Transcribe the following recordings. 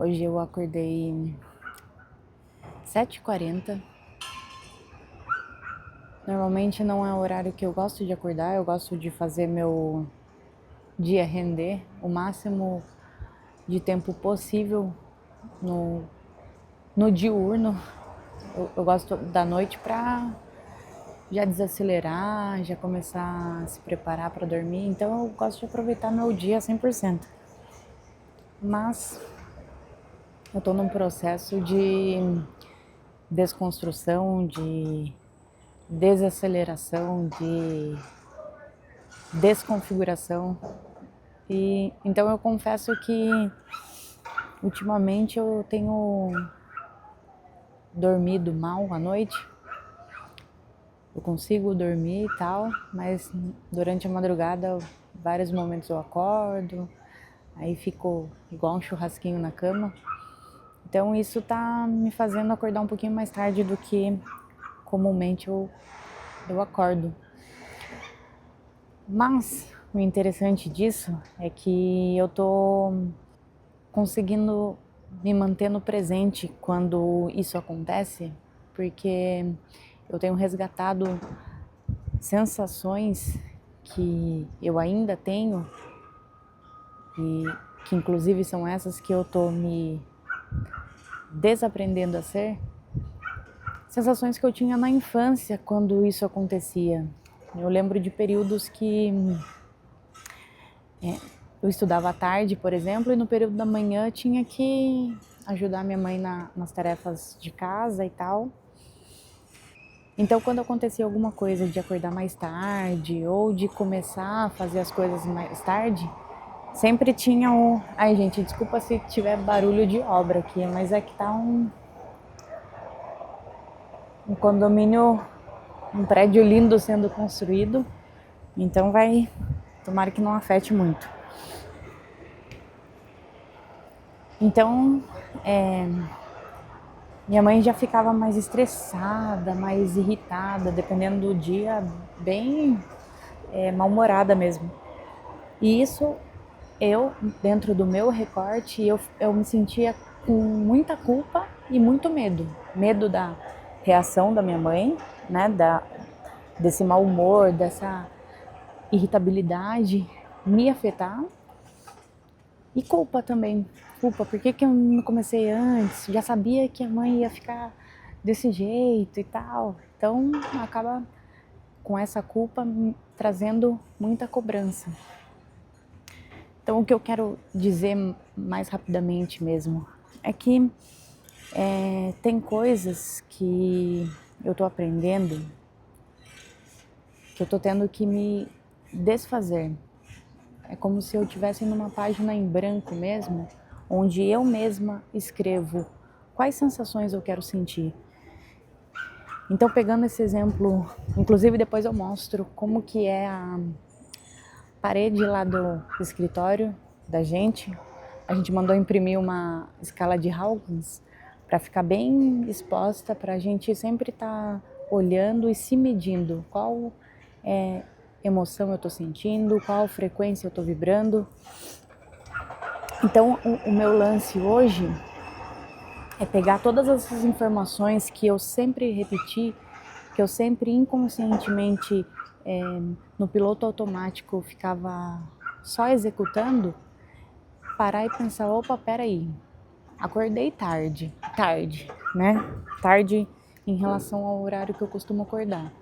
Hoje eu acordei 7h40. Normalmente não é o horário que eu gosto de acordar, eu gosto de fazer meu dia render o máximo de tempo possível no diurno. Eu gosto da noite pra já desacelerar, já começar a se preparar para dormir, então eu gosto de aproveitar meu dia 100%. Mas eu tô num processo de desconstrução, de desaceleração, de desconfiguração. E então eu confesso que ultimamente eu tenho dormido mal à noite. Eu consigo dormir e tal, mas durante a madrugada, vários momentos eu acordo, aí fico igual um churrasquinho na cama. Então isso tá me fazendo acordar um pouquinho mais tarde do que comumente eu acordo. Mas o interessante disso é que eu tô conseguindo me manter no presente quando isso acontece, porque eu tenho resgatado sensações que eu ainda tenho e que inclusive são essas que eu tô me desaprendendo a ser, sensações que eu tinha na infância quando isso acontecia. Eu lembro de períodos que eu estudava à tarde, por exemplo, e no período da manhã tinha que ajudar minha mãe nas tarefas de casa e tal. Então, quando acontecia alguma coisa de acordar mais tarde ou de começar a fazer as coisas mais tarde, sempre tinha o... Ai, gente, desculpa se tiver barulho de obra aqui, mas é que tá um condomínio, um prédio lindo sendo construído, então vai... Tomara que não afete muito. Então, minha mãe já ficava mais estressada, mais irritada, dependendo do dia, bem mal-humorada mesmo. E isso, eu, dentro do meu recorte, eu me sentia com muita culpa e muito medo. Medo da reação da minha mãe, né, desse mau humor, dessa irritabilidade me afetar. E culpa também. Culpa, por que eu não comecei antes? Já sabia que a mãe ia ficar desse jeito e tal. Então, acaba com essa culpa trazendo muita cobrança. Então, o que eu quero dizer mais rapidamente mesmo é que tem coisas que eu tô aprendendo, que eu tô tendo que me desfazer. É como se eu estivesse numa página em branco mesmo, onde eu mesma escrevo quais sensações eu quero sentir. Então, pegando esse exemplo, inclusive depois eu mostro como que é a parede lá do escritório da gente. A gente mandou imprimir uma escala de Hawkins para ficar bem exposta, para a gente sempre estar olhando e se medindo qual emoção eu estou sentindo, qual frequência eu estou vibrando. Então, o meu lance hoje é pegar todas essas informações que eu sempre repeti, que eu sempre inconscientemente no piloto automático ficava só executando, parar e pensar, opa, peraí, acordei tarde, né? Tarde em relação ao horário que eu costumo acordar.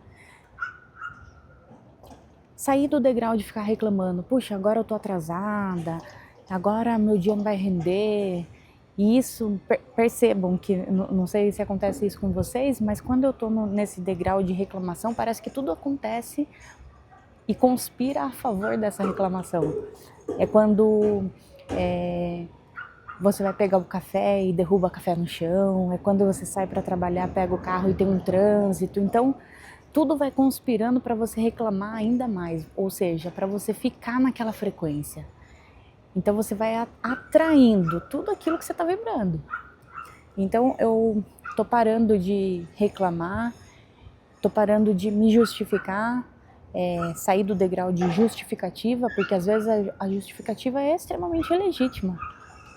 Sair do degrau de ficar reclamando, puxa, agora eu tô atrasada, agora meu dia não vai render. E isso, percebam que, não sei se acontece isso com vocês, mas quando eu tô nesse degrau de reclamação, parece que tudo acontece e conspira a favor dessa reclamação. É quando você vai pegar o café e derruba o café no chão, é quando você sai para trabalhar, pega o carro e tem um trânsito. Então, tudo vai conspirando para você reclamar ainda mais, ou seja, para você ficar naquela frequência. Então você vai atraindo tudo aquilo que você está vibrando. Então eu tô parando de reclamar, tô parando de me justificar, sair do degrau de justificativa, porque às vezes a justificativa é extremamente legítima.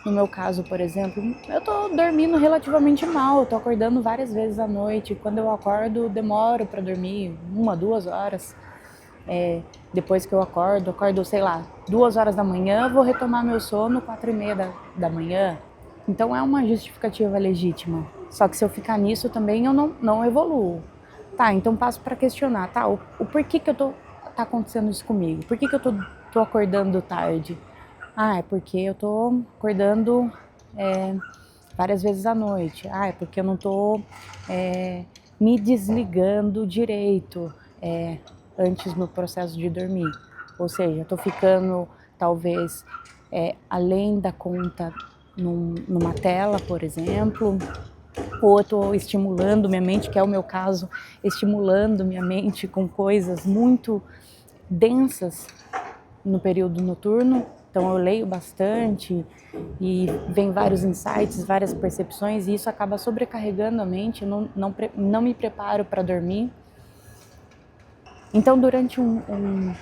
No meu caso, por exemplo, eu tô dormindo relativamente mal, tô acordando várias vezes à noite. Quando eu acordo, demoro para dormir 1, 2 horas. Depois que eu acordo, sei lá, 2 horas da manhã, vou retomar meu sono 4h30 da manhã. Então é uma justificativa legítima. Só que se eu ficar nisso também, eu não evoluo. Tá, então passo para questionar, tá, o porquê que tá acontecendo isso comigo? Por que que eu tô acordando tarde? Ah, é porque eu tô acordando várias vezes à noite. Ah, é porque eu não tô me desligando direito antes no processo de dormir. Ou seja, tô ficando talvez além da conta numa tela, por exemplo, ou eu tô estimulando minha mente, que é o meu caso, estimulando minha mente com coisas muito densas no período noturno. Então eu leio bastante e vem vários insights, várias percepções, e isso acaba sobrecarregando a mente, eu não me preparo para dormir. Então durante um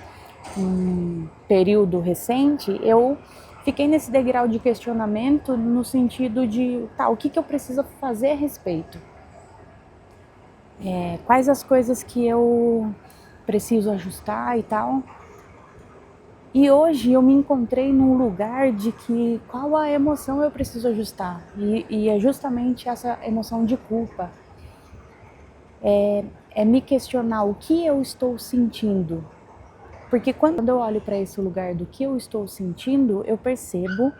período recente, eu fiquei nesse degrau de questionamento no sentido de, tá, o que eu preciso fazer a respeito? Quais as coisas que eu preciso ajustar e tal? E hoje eu me encontrei num lugar de que qual a emoção eu preciso ajustar. E é justamente essa emoção de culpa. É me questionar o que eu estou sentindo. Porque quando eu olho para esse lugar do que eu estou sentindo, eu percebo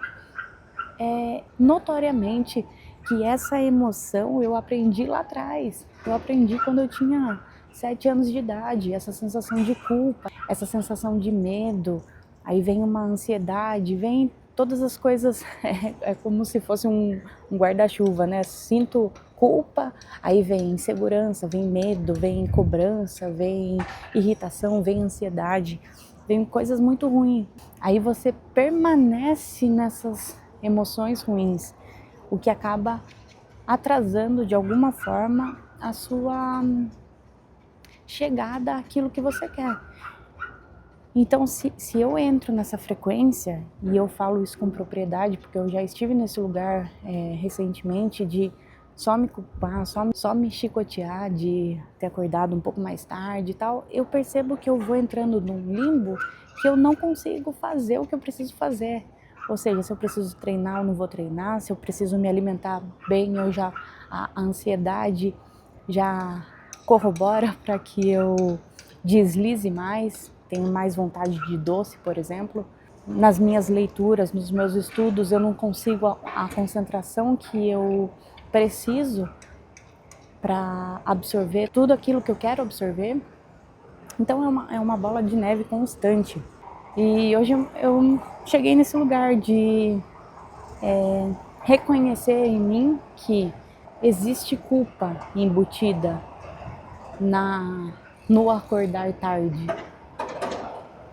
notoriamente que essa emoção eu aprendi lá atrás. Eu aprendi quando eu tinha 7 anos de idade, essa sensação de culpa, essa sensação de medo. Aí vem uma ansiedade, vem todas as coisas, é como se fosse um guarda-chuva, né? Sinto culpa, aí vem insegurança, vem medo, vem cobrança, vem irritação, vem ansiedade, vem coisas muito ruins. Aí você permanece nessas emoções ruins, o que acaba atrasando de alguma forma a sua chegada àquilo que você quer. Então, se eu entro nessa frequência, e eu falo isso com propriedade, porque eu já estive nesse lugar recentemente de só me culpar, só me chicotear de ter acordado um pouco mais tarde e tal, eu percebo que eu vou entrando num limbo que eu não consigo fazer o que eu preciso fazer. Ou seja, se eu preciso treinar, eu não vou treinar, se eu preciso me alimentar bem, a ansiedade já corrobora para que eu deslize mais, tenho mais vontade de doce, por exemplo. Nas minhas leituras, nos meus estudos, eu não consigo a concentração que eu preciso para absorver tudo aquilo que eu quero absorver. Então é uma bola de neve constante. E hoje eu cheguei nesse lugar de reconhecer em mim que existe culpa embutida no acordar tarde.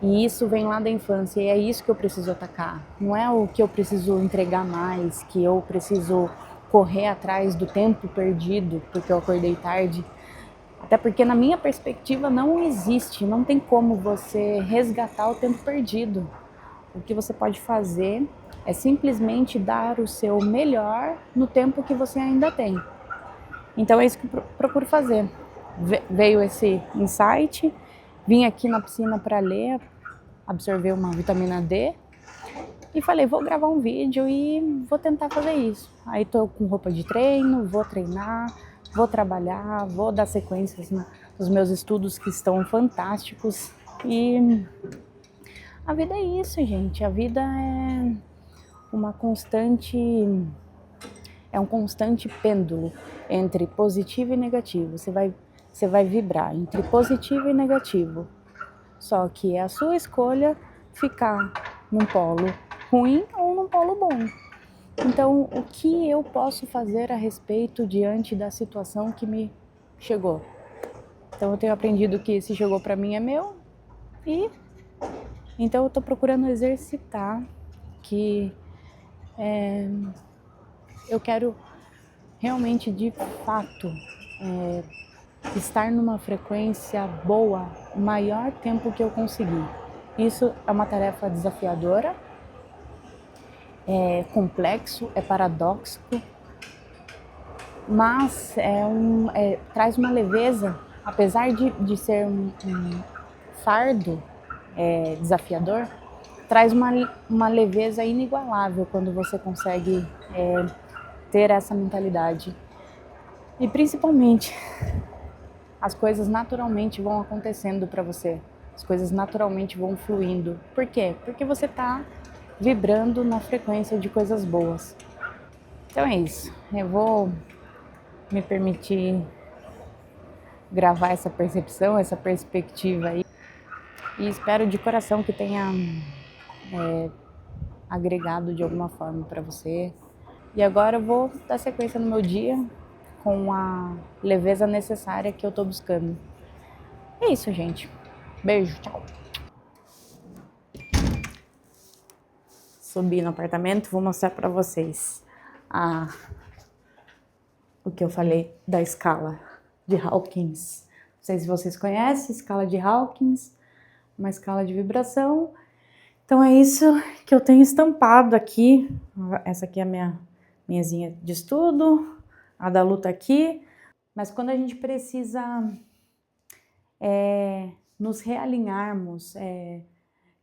E isso vem lá da infância e é isso que eu preciso atacar. Não é o que eu preciso entregar mais, que eu preciso correr atrás do tempo perdido porque eu acordei tarde. Até porque na minha perspectiva não existe, não tem como você resgatar o tempo perdido. O que você pode fazer é simplesmente dar o seu melhor no tempo que você ainda tem. Então é isso que eu procuro fazer. Veio esse insight, vim aqui na piscina para ler, absorver uma vitamina D e falei, vou gravar um vídeo e vou tentar fazer isso. Aí tô com roupa de treino, vou treinar, vou trabalhar, vou dar sequências nos meus estudos que estão fantásticos. E a vida é isso, gente. A vida uma constante, é um constante pêndulo entre positivo e negativo. Você vai vibrar entre positivo e negativo. Só que é a sua escolha ficar num polo ruim ou num polo bom. Então, o que eu posso fazer a respeito diante da situação que me chegou? Então, eu tenho aprendido que se chegou para mim é meu e então eu estou procurando exercitar que eu quero realmente, de fato, estar numa frequência boa o maior tempo que eu conseguir. Isso é uma tarefa desafiadora é complexo, é paradoxo, mas traz uma leveza, apesar de ser um fardo desafiador, traz uma leveza inigualável quando você consegue ter essa mentalidade. E principalmente, as coisas naturalmente vão acontecendo para você, as coisas naturalmente vão fluindo. Por quê? Porque você está vibrando na frequência de coisas boas. Então é isso, eu vou me permitir gravar essa percepção, essa perspectiva aí, e espero de coração que tenha agregado de alguma forma para você. E agora eu vou dar sequência no meu dia com a leveza necessária que eu tô buscando. É isso, gente. Beijo, tchau. Subi no apartamento, vou mostrar para vocês o que eu falei da escala de Hawkins. Não sei se vocês conhecem, escala de Hawkins, uma escala de vibração. Então é isso que eu tenho estampado aqui. Essa aqui é a minha mesinha de estudo, a da luta aqui. Mas quando a gente precisa nos realinharmos,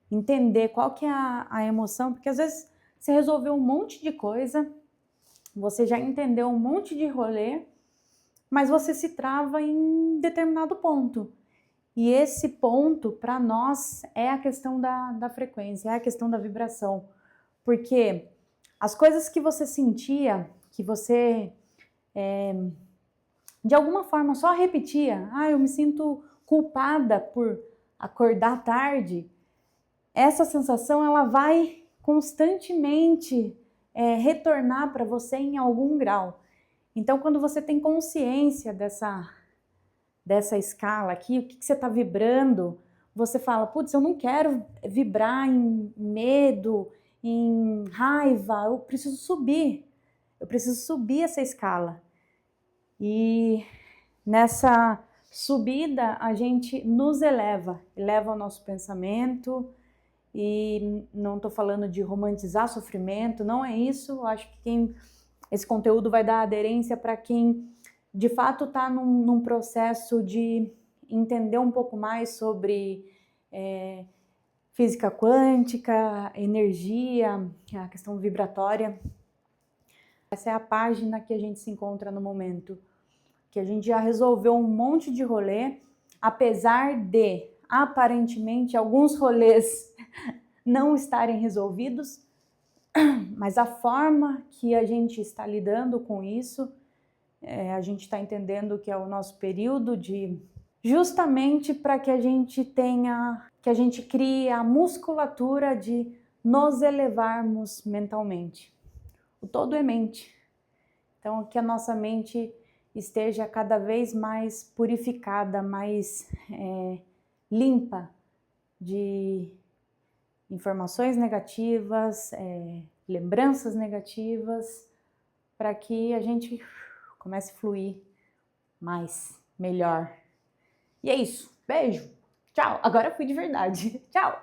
entender qual que é a emoção, porque às vezes você resolveu um monte de coisa, você já entendeu um monte de rolê, mas você se trava em determinado ponto. E esse ponto, para nós, é a questão da frequência, é a questão da vibração. Porque as coisas que você sentia, que você, de alguma forma, só repetia, eu me sinto culpada por acordar tarde, essa sensação ela vai constantemente retornar para você em algum grau. Então, quando você tem consciência dessa escala aqui, o que você está vibrando, você fala, putz, eu não quero vibrar em medo, em raiva, eu preciso subir essa escala. E nessa subida a gente nos eleva o nosso pensamento, e não estou falando de romantizar sofrimento, não é isso. Eu acho que esse conteúdo vai dar aderência para quem de fato está num processo de entender um pouco mais sobre física quântica, energia, a questão vibratória. Essa é a página que a gente se encontra no momento, que a gente já resolveu um monte de rolê, apesar de, aparentemente, alguns rolês não estarem resolvidos, mas a forma que a gente está lidando com isso, a gente está entendendo que é o nosso período de... justamente para que a gente crie a musculatura de nos elevarmos mentalmente. O todo é mente. Então, que a nossa mente esteja cada vez mais purificada, mais limpa de informações negativas, lembranças negativas, para que a gente comece a fluir mais, melhor. E é isso. Beijo. Tchau. Agora eu fui de verdade. Tchau.